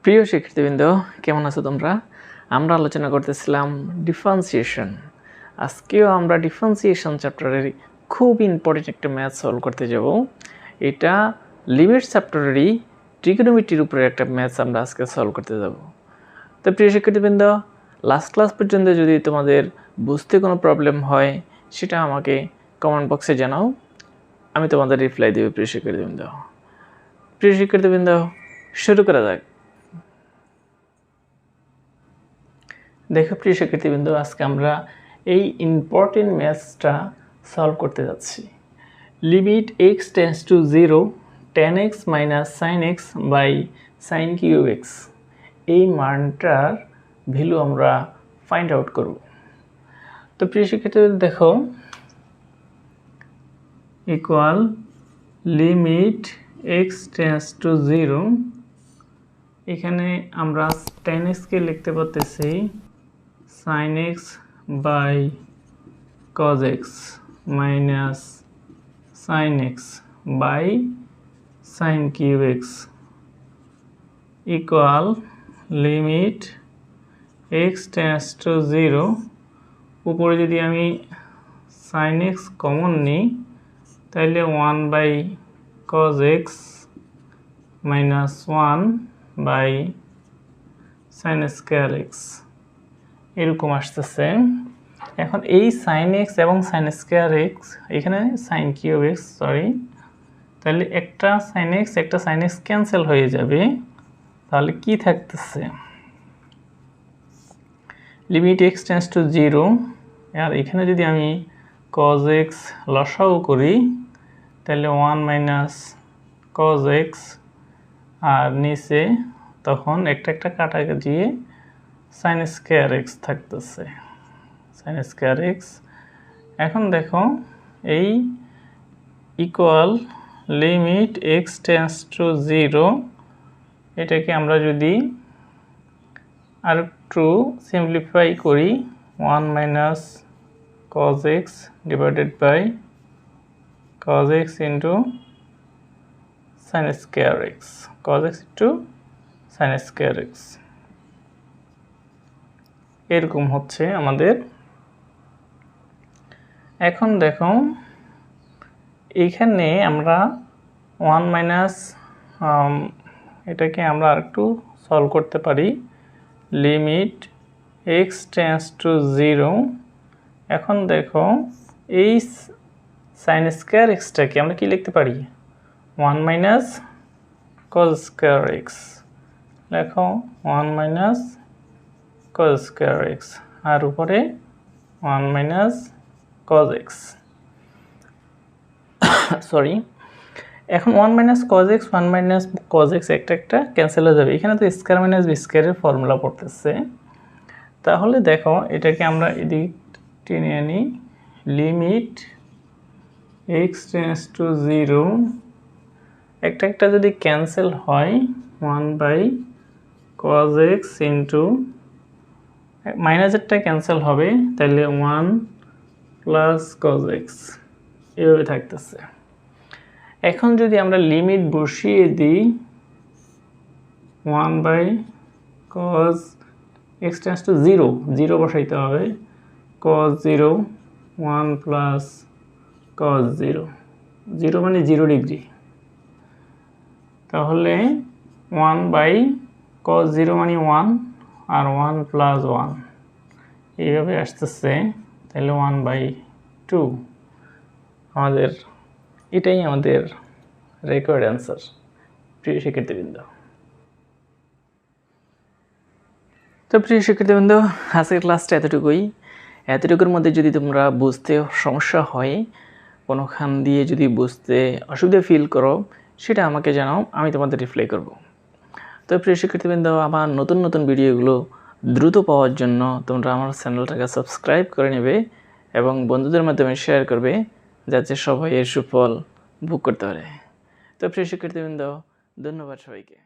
প্রিয় শিক্ষার্থীবৃন্দ, কেমন আছো তোমরা? আমরা আলোচনা করতেছিলাম ডিফারেন্সিয়েশন। আজকেও আমরা ডিফারেন্সিয়েশন চ্যাপ্টারের খুব ইম্পর্টেন্ট একটা ম্যাথ সলভ করতে যাব। এটা লিমিট চ্যাপ্টারেরই ট্রিগোনোমেট্রির উপরে একটা ম্যাথ আমরা আজকে সলভ করতে যাব। তো প্রিয় শিক্ষার্থীবৃন্দ, লাস্ট ক্লাস পর্যন্ত যদি তোমাদের বুঝতে কোনো প্রবলেম হয় সেটা আমাকে কমেন্ট বক্সে জানাও, আমি তোমাদের রিপ্লাই দেব। প্রিয় শিক্ষার্থীবৃন্দ, শুরু করা যাক। দেখো প্রিয় শিক্ষার্থীবৃন্দ, আজকে আমরা এই ইম্পর্টেন্ট ম্যাথসটা সলভ করতে যাচ্ছি। Limit x tends to 0 tan x minus sin x by sin cube x, এই মানটার ভ্যালু আমরা ফাইন্ড আউট করব। তো প্রিয় শিক্ষার্থীবৃন্দ দেখো, equal limit x tends to 0, এখানে আমরা tan x কে লিখতে পারতেছি sin x by cos x minus sin x by sin cube x equal limit x tends to 0, উপরে যদি আমি sin x কমন নিই তাহলে 1 by cos x minus 1 by sin square x এরকম আসতেছে। এখন এই sin x এবং sin square x, এখানে sin cube x, তাহলে একটা sin x একটা sin x ক্যান্সেল হয়ে যাবে। তাহলে কি থাকতেছে? লিমিট x টেন্ডস টু 0, আর এখানে যদি আমি cos x লসাগু করি তাহলে 1 মাইনাস cos x, আর নিচে তখন একটা একটা কাটা দিয়ে sin square x থাকতেছে, sin square x। এখন দেখো এই equal limit x tends to 0, এটাকে আমরা যদি আর একটু সিম্পলিফাই করি 1 minus cos x divided by cos x into sin square x, cos x into sin square x এরকম হচ্ছে আমাদের। এখন দেখো এইখানে আমরা 1 মাইনাস এটাকে আমরা আরেকটু সলভ করতে পারি। লিমিট x টেন্ডস টু 0, এখন দেখো এই sin স্কয়ার এক্সটাকে আমরা কি লিখতে পারি? 1 মাইনাস cos স্কয়ার x, লেখো 1 মাইনাস cos স্কয়ার x, আর উপরে 1 মাইনাস cos x, এখন 1 minus cos x 1 minus cos x একটা একটা ক্যান্সেল হয়ে যাবে। এখানে তো স্কয়ার মাইনাস বি স্কয়ারের ফর্মুলা পড়তেছে। তাহলে দেখো এটাকে আমরা এদিক টেনে আনি, লিমিট x টেন্ডস টু 0, একটা একটা যদি ক্যান্সেল হয় 1 বাই cos x ইন্টু মাইনাসেরটা ক্যান্সেল হবে, তাহলে 1 প্লাস cos x এভাবে থাকতেছে। এখন যদি আমরা লিমিট বসিয়ে দিই 1 by cos x tends to 0, 0 বসাইতে হবে, cos 0 1 প্লাস cos 0, 0 মানে 0 ডিগ্রি, তাহলে 1 বাই cos 0 মানে 1 আর 1 প্লাস 1 এইভাবে আসতেছে, তাহলে 1 বাই 2 আমাদের, এটাই আমাদের রেকর্ড অ্যান্সার। প্রিয় শিক্ষার্থীবৃন্দ, তো প্রিয় শিক্ষার্থীবৃন্দ, আজকের ক্লাসটা এতটুকুর মধ্যে যদি তোমরা বুঝতে সমস্যা হয়, কোনোখান দিয়ে যদি বুঝতে অসুবিধা ফিল করো সেটা আমাকে জানাও, আমি তোমাদের রিপ্লাই করব। তো প্রিয় শিক্ষার্থীবৃন্দ, আমার নতুন নতুন ভিডিওগুলো দ্রুত পাওয়ার জন্য তোমরা আমার চ্যানেলটাকে সাবস্ক্রাইব করে নেবে এবং বন্ধুদের মাধ্যমে শেয়ার করবে, যাতে সবাই এর সুফল ভোগ করতে পারে। তো প্রিয় শিক্ষার্থীবৃন্দ, ধন্যবাদ সবাইকে।